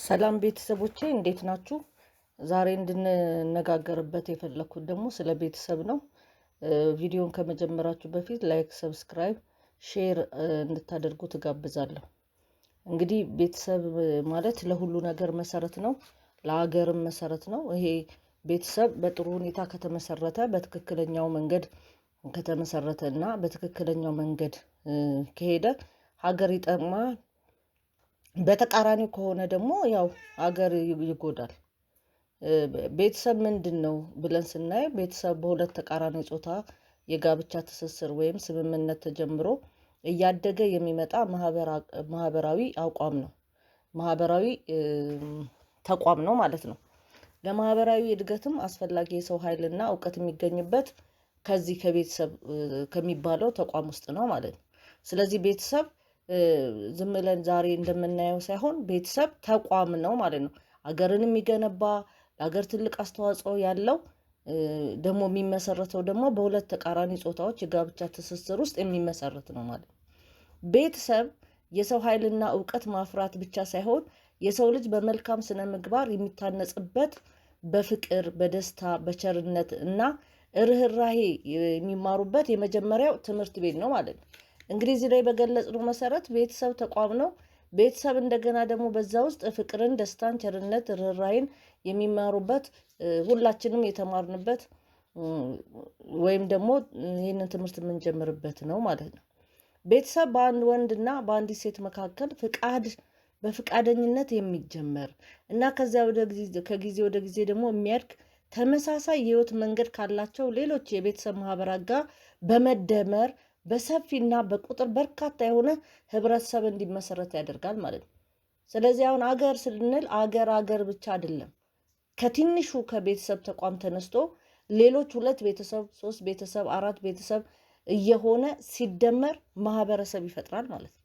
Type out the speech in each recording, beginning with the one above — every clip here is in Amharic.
ሰላም ቤተሰቦቼ እንዴት ናችሁ? ዛሬ እንድንነጋገርበት የፈለኩት ደግሞ ስለ ቤተሰብ ነው። ቪዲዮን ከመጀመራችሁ በፊት ላይክ፣ ሰብስክራይብ፣ ሼር እንድታደርጉ ትጋብዛለሁ። እንግዲህ ቤተሰብ ማለት ለሁሉ ነገር መሰረት ነው፣ ለሀገርም መሰረት ነው። ይሄ ቤተሰብ በጥሩ ሁኔታ ከተመሰረተ፣ በትክክለኛው መንገድ ከተመሰረተ እና በትክክለኛው መንገድ ከሄደ ሀገር ይጠቅማል። በተቃራኒው ከሆነ ደግሞ ያው ሀገር ይጎዳል። ቤተሰብ ምንድን ነው ብለን ስናይ ቤተሰብ በሁለት ተቃራኒ ጾታ የጋብቻ ትስስር ወይም ስምምነት ተጀምሮ እያደገ የሚመጣ ማህበራዊ አቋም ነው። ማህበራዊ ተቋም ነው ማለት ነው። ለማህበራዊ እድገትም አስፈላጊ የሰው ኃይልና እውቀት የሚገኝበት ከዚህ ከቤተሰብ ከሚባለው ተቋም ውስጥ ነው ማለት ነው። ስለዚህ ቤተሰብ ዝም ብለን ዛሬ እንደምናየው ሳይሆን ቤተሰብ ተቋም ነው ማለት ነው። አገርን የሚገነባ ለሀገር ትልቅ አስተዋጽኦ ያለው ደግሞ የሚመሰረተው ደግሞ በሁለት ተቃራኒ ጾታዎች የጋብቻ ትስስር ውስጥ የሚመሰረት ነው ማለት ነው። ቤተሰብ የሰው ኃይልና እውቀት ማፍራት ብቻ ሳይሆን የሰው ልጅ በመልካም ስነ ምግባር የሚታነጽበት በፍቅር፣ በደስታ፣ በቸርነት እና ርህራሄ የሚማሩበት የመጀመሪያው ትምህርት ቤት ነው ማለት ነው። እንግዲህ እዚህ ላይ በገለጽነው መሰረት ቤተሰብ ተቋም ነው። ቤተሰብ እንደገና ደግሞ በዛ ውስጥ ፍቅርን፣ ደስታን፣ ቸርነት፣ ርህራሄን የሚማሩበት ሁላችንም የተማርንበት ወይም ደግሞ ይህንን ትምህርት የምንጀምርበት ነው ማለት ነው። ቤተሰብ በአንድ ወንድና በአንዲት ሴት መካከል በፍቃደኝነት የሚጀመር እና ከጊዜ ወደ ጊዜ ደግሞ የሚያድግ ተመሳሳይ የህይወት መንገድ ካላቸው ሌሎች የቤተሰብ ማህበራት ጋር በመደመር በሰፊና በቁጥር በርካታ የሆነ ህብረተሰብ እንዲመሰረት ያደርጋል ማለት ነው። ስለዚህ አሁን አገር ስንል አገር ብቻ አይደለም። ከትንሹ ከቤተሰብ ተቋም ተነስቶ ሌሎች 2 ቤተሰብ፣ 3 ቤተሰብ፣ 4 ቤተሰብ እየሆነ ሲደመር ማህበረሰብ ይፈጥራል ማለት ነው።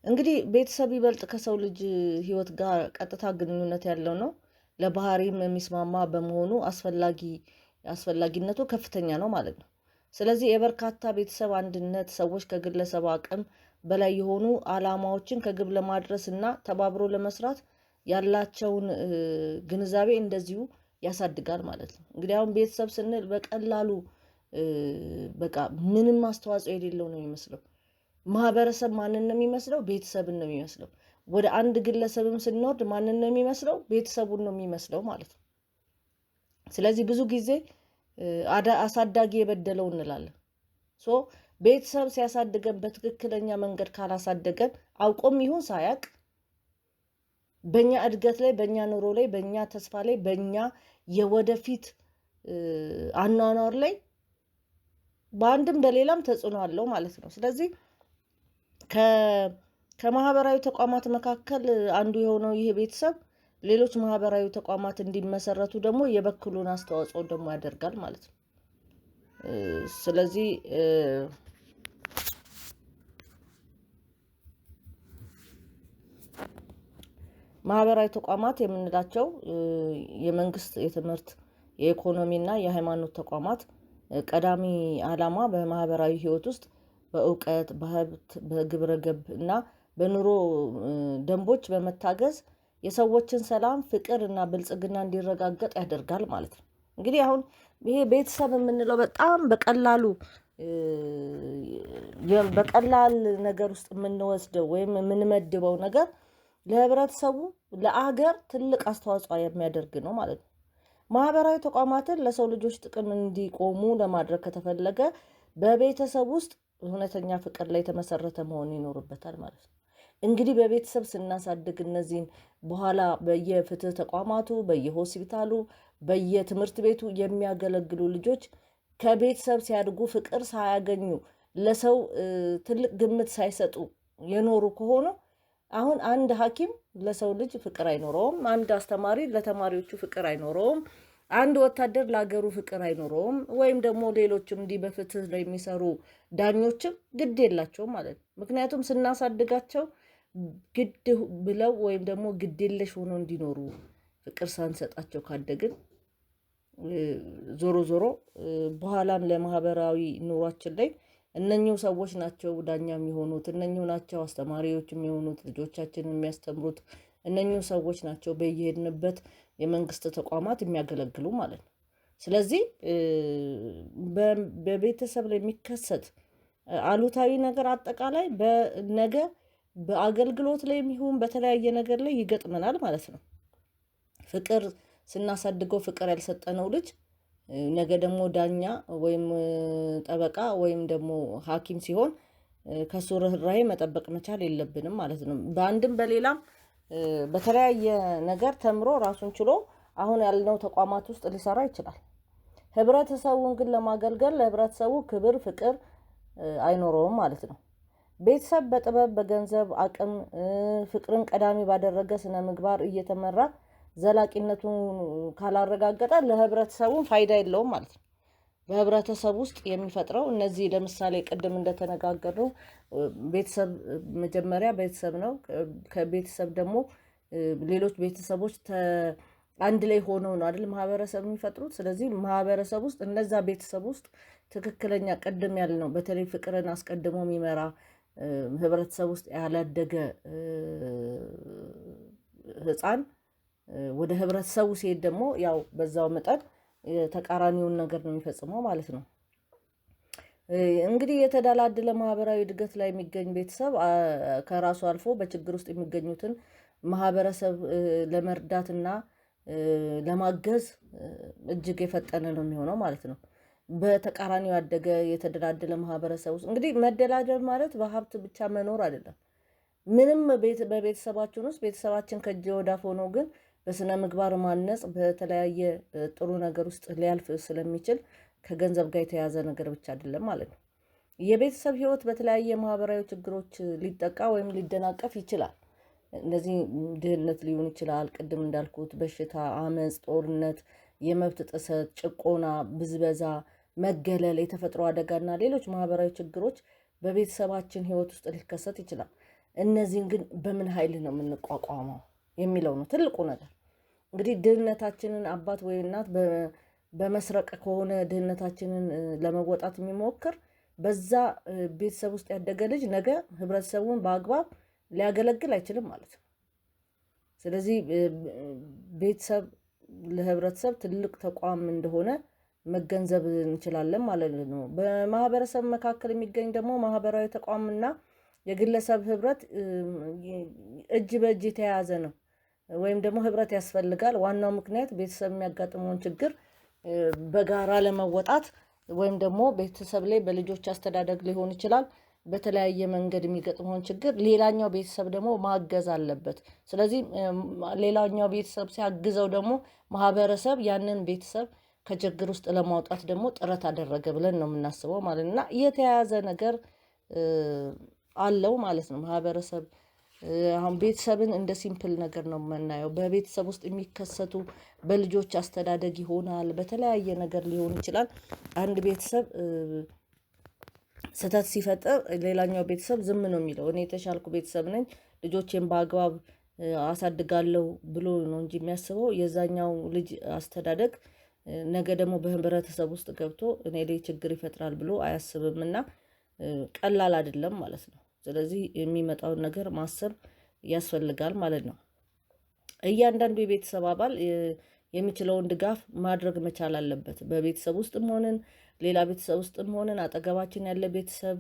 እንግዲህ ቤተሰብ ይበልጥ ከሰው ልጅ ህይወት ጋር ቀጥታ ግንኙነት ያለው ነው። ለባህሪም የሚስማማ በመሆኑ አስፈላጊነቱ ከፍተኛ ነው ማለት ነው። ስለዚህ የበርካታ ቤተሰብ አንድነት ሰዎች ከግለሰብ አቅም በላይ የሆኑ ዓላማዎችን ከግብ ለማድረስ እና ተባብሮ ለመስራት ያላቸውን ግንዛቤ እንደዚሁ ያሳድጋል ማለት ነው። እንግዲህ አሁን ቤተሰብ ስንል በቀላሉ በቃ ምንም አስተዋጽኦ የሌለው ነው የሚመስለው። ማህበረሰብ ማንን ነው የሚመስለው? ቤተሰብን ነው የሚመስለው። ወደ አንድ ግለሰብም ስንወርድ ማንን ነው የሚመስለው? ቤተሰቡን ነው የሚመስለው ማለት ነው። ስለዚህ ብዙ ጊዜ አሳዳጊ የበደለው እንላለን። ቤተሰብ ሲያሳድገን በትክክለኛ መንገድ ካላሳደገን አውቆም ይሁን ሳያቅ በእኛ እድገት ላይ፣ በእኛ ኑሮ ላይ፣ በእኛ ተስፋ ላይ፣ በእኛ የወደፊት አኗኗር ላይ በአንድም በሌላም ተጽዕኖ አለው ማለት ነው። ስለዚህ ከማህበራዊ ተቋማት መካከል አንዱ የሆነው ይህ ቤተሰብ ሌሎች ማህበራዊ ተቋማት እንዲመሰረቱ ደግሞ የበኩሉን አስተዋጽኦ ደግሞ ያደርጋል ማለት ነው። ስለዚህ ማህበራዊ ተቋማት የምንላቸው የመንግስት፣ የትምህርት፣ የኢኮኖሚና የሃይማኖት ተቋማት ቀዳሚ ዓላማ በማህበራዊ ህይወት ውስጥ በእውቀት፣ በሀብት፣ በግብረ ገብ እና በኑሮ ደንቦች በመታገዝ የሰዎችን ሰላም፣ ፍቅር እና ብልጽግና እንዲረጋገጥ ያደርጋል ማለት ነው። እንግዲህ አሁን ይሄ ቤተሰብ የምንለው በጣም በቀላል ነገር ውስጥ የምንወስደው ወይም የምንመድበው ነገር ለህብረተሰቡ፣ ለአገር ትልቅ አስተዋጽኦ የሚያደርግ ነው ማለት ነው። ማህበራዊ ተቋማትን ለሰው ልጆች ጥቅም እንዲቆሙ ለማድረግ ከተፈለገ በቤተሰብ ውስጥ እውነተኛ ፍቅር ላይ የተመሰረተ መሆን ይኖርበታል ማለት ነው። እንግዲህ በቤተሰብ ስናሳድግ እነዚህን በኋላ በየፍትህ ተቋማቱ፣ በየሆስፒታሉ፣ በየትምህርት ቤቱ የሚያገለግሉ ልጆች ከቤተሰብ ሲያድጉ ፍቅር ሳያገኙ ለሰው ትልቅ ግምት ሳይሰጡ የኖሩ ከሆኑ አሁን አንድ ሐኪም ለሰው ልጅ ፍቅር አይኖረውም። አንድ አስተማሪ ለተማሪዎቹ ፍቅር አይኖረውም። አንድ ወታደር ለሀገሩ ፍቅር አይኖረውም። ወይም ደግሞ ሌሎችም እንዲህ በፍትህ ላይ የሚሰሩ ዳኞችም ግድ የላቸውም ማለት ነው። ምክንያቱም ስናሳድጋቸው ግድ ብለው ወይም ደግሞ ግድ የለሽ ሆነው እንዲኖሩ ፍቅር ሳንሰጣቸው ካደግን ዞሮ ዞሮ በኋላም ለማህበራዊ ኑሯችን ላይ እነኚሁ ሰዎች ናቸው ዳኛ የሚሆኑት፣ እነኚሁ ናቸው አስተማሪዎች የሚሆኑት፣ ልጆቻችንን የሚያስተምሩት፣ እነኚሁ ሰዎች ናቸው በየሄድንበት የመንግስት ተቋማት የሚያገለግሉ ማለት ነው። ስለዚህ በቤተሰብ ላይ የሚከሰት አሉታዊ ነገር አጠቃላይ በነገ በአገልግሎት ላይ የሚሆን በተለያየ ነገር ላይ ይገጥመናል ማለት ነው። ፍቅር ስናሳድገው ፍቅር ያልሰጠነው ልጅ ነገ ደግሞ ዳኛ ወይም ጠበቃ ወይም ደግሞ ሐኪም ሲሆን ከሱ ርህራሄ መጠበቅ መቻል የለብንም ማለት ነው። በአንድም በሌላም በተለያየ ነገር ተምሮ ራሱን ችሎ አሁን ያልነው ተቋማት ውስጥ ሊሰራ ይችላል። ህብረተሰቡን ግን ለማገልገል ለህብረተሰቡ ክብር፣ ፍቅር አይኖረውም ማለት ነው። ቤተሰብ በጥበብ በገንዘብ አቅም ፍቅርን ቀዳሚ ባደረገ ስነ ምግባር እየተመራ ዘላቂነቱን ካላረጋገጠ ለህብረተሰቡ ፋይዳ የለውም ማለት ነው። በህብረተሰብ ውስጥ የሚፈጥረው እነዚህ ለምሳሌ ቅድም እንደተነጋገርነው ቤተሰብ መጀመሪያ ቤተሰብ ነው። ከቤተሰብ ደግሞ ሌሎች ቤተሰቦች አንድ ላይ ሆነው ነው አይደል ማህበረሰብ የሚፈጥሩት። ስለዚህ ማህበረሰብ ውስጥ እነዛ ቤተሰብ ውስጥ ትክክለኛ ቅድም ያልነው በተለይ ፍቅርን አስቀድሞ የሚመራ ህብረተሰብ ውስጥ ያላደገ ህፃን ወደ ህብረተሰቡ ሲሄድ ደግሞ ያው በዛው መጠን ተቃራኒውን ነገር ነው የሚፈጽመው ማለት ነው። እንግዲህ የተደላደለ ማህበራዊ እድገት ላይ የሚገኝ ቤተሰብ ከራሱ አልፎ በችግር ውስጥ የሚገኙትን ማህበረሰብ ለመርዳትና ለማገዝ እጅግ የፈጠነ ነው የሚሆነው ማለት ነው። በተቃራኒው ያደገ የተደላደለ ማህበረሰብ ውስጥ እንግዲህ መደላደል ማለት በሀብት ብቻ መኖር አይደለም። ምንም በቤተሰባችን ውስጥ ቤተሰባችን ከእጅ ወዳፍ ሆኖ ግን በስነ ምግባር ማነጽ በተለያየ ጥሩ ነገር ውስጥ ሊያልፍ ስለሚችል ከገንዘብ ጋር የተያዘ ነገር ብቻ አይደለም ማለት ነው። የቤተሰብ ህይወት በተለያየ ማህበራዊ ችግሮች ሊጠቃ ወይም ሊደናቀፍ ይችላል። እነዚህ ድህነት ሊሆን ይችላል፣ ቅድም እንዳልኩት በሽታ፣ አመፅ፣ ጦርነት፣ የመብት ጥሰት፣ ጭቆና፣ ብዝበዛ፣ መገለል፣ የተፈጥሮ አደጋና ሌሎች ማህበራዊ ችግሮች በቤተሰባችን ህይወት ውስጥ ሊከሰት ይችላል። እነዚህን ግን በምን ኃይል ነው የምንቋቋመው የሚለው ነው ትልቁ ነገር። እንግዲህ ድህነታችንን አባት ወይ እናት በመስረቅ ከሆነ ድህነታችንን ለመወጣት የሚሞክር በዛ ቤተሰብ ውስጥ ያደገ ልጅ ነገ ህብረተሰቡን በአግባብ ሊያገለግል አይችልም ማለት ነው። ስለዚህ ቤተሰብ ለህብረተሰብ ትልቅ ተቋም እንደሆነ መገንዘብ እንችላለን ማለት ነው። በማህበረሰብ መካከል የሚገኝ ደግሞ ማህበራዊ ተቋምና የግለሰብ ህብረት እጅ በእጅ የተያያዘ ነው ወይም ደግሞ ህብረት ያስፈልጋል። ዋናው ምክንያት ቤተሰብ የሚያጋጥመውን ችግር በጋራ ለመወጣት ወይም ደግሞ ቤተሰብ ላይ በልጆች አስተዳደግ ሊሆን ይችላል በተለያየ መንገድ የሚገጥመውን ችግር ሌላኛው ቤተሰብ ደግሞ ማገዝ አለበት። ስለዚህ ሌላኛው ቤተሰብ ሲያግዘው ደግሞ ማህበረሰብ ያንን ቤተሰብ ከችግር ውስጥ ለማውጣት ደግሞ ጥረት አደረገ ብለን ነው የምናስበው ማለት ነው። እና የተያያዘ ነገር አለው ማለት ነው። ማህበረሰብ አሁን ቤተሰብን እንደ ሲምፕል ነገር ነው የምናየው። በቤተሰብ ውስጥ የሚከሰቱ በልጆች አስተዳደግ ይሆናል፣ በተለያየ ነገር ሊሆን ይችላል። አንድ ቤተሰብ ስህተት ሲፈጥር ሌላኛው ቤተሰብ ዝም ነው የሚለው። እኔ የተሻልኩ ቤተሰብ ነኝ፣ ልጆቼን በአግባብ አሳድጋለሁ ብሎ ነው እንጂ የሚያስበው የዛኛው ልጅ አስተዳደግ ነገ ደግሞ በህብረተሰብ ውስጥ ገብቶ እኔ ላይ ችግር ይፈጥራል ብሎ አያስብም እና ቀላል አይደለም ማለት ነው። ስለዚህ የሚመጣውን ነገር ማሰብ ያስፈልጋል ማለት ነው። እያንዳንዱ የቤተሰብ አባል የሚችለውን ድጋፍ ማድረግ መቻል አለበት። በቤተሰብ ውስጥም ሆንን ሌላ ቤተሰብ ውስጥም ሆንን አጠገባችን ያለ ቤተሰብ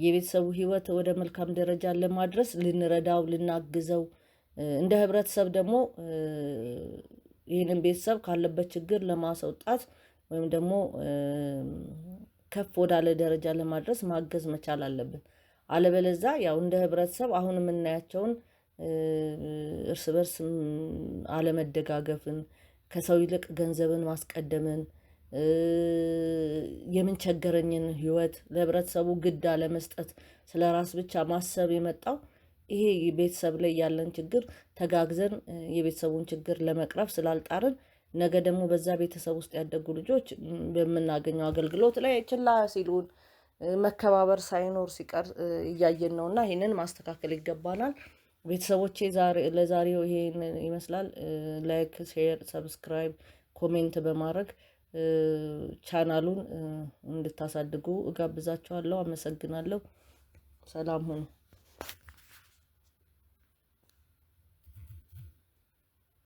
የቤተሰቡ ህይወት ወደ መልካም ደረጃ ለማድረስ ልንረዳው፣ ልናግዘው እንደ ህብረተሰብ ደግሞ ይህንን ቤተሰብ ካለበት ችግር ለማስወጣት ወይም ደግሞ ከፍ ወዳለ ደረጃ ለማድረስ ማገዝ መቻል አለብን። አለበለዛ ያው እንደ ህብረተሰብ አሁን የምናያቸውን እርስ በርስ አለመደጋገፍን፣ ከሰው ይልቅ ገንዘብን ማስቀደምን፣ የምንቸገረኝን ህይወት ለህብረተሰቡ ግድ አለመስጠት፣ ስለ ራስ ብቻ ማሰብ የመጣው ይሄ ቤተሰብ ላይ ያለን ችግር ተጋግዘን የቤተሰቡን ችግር ለመቅረፍ ስላልጣርን ነገ ደግሞ በዛ ቤተሰብ ውስጥ ያደጉ ልጆች በምናገኘው አገልግሎት ላይ ችላ ሲሉን መከባበር ሳይኖር ሲቀር እያየን ነው እና ይህንን ማስተካከል ይገባናል። ቤተሰቦቼ ለዛሬው ይሄን ይመስላል። ላይክ፣ ሼር፣ ሰብስክራይብ፣ ኮሜንት በማድረግ ቻናሉን እንድታሳድጉ እጋብዛችኋለሁ። አመሰግናለሁ። ሰላም ሁኑ።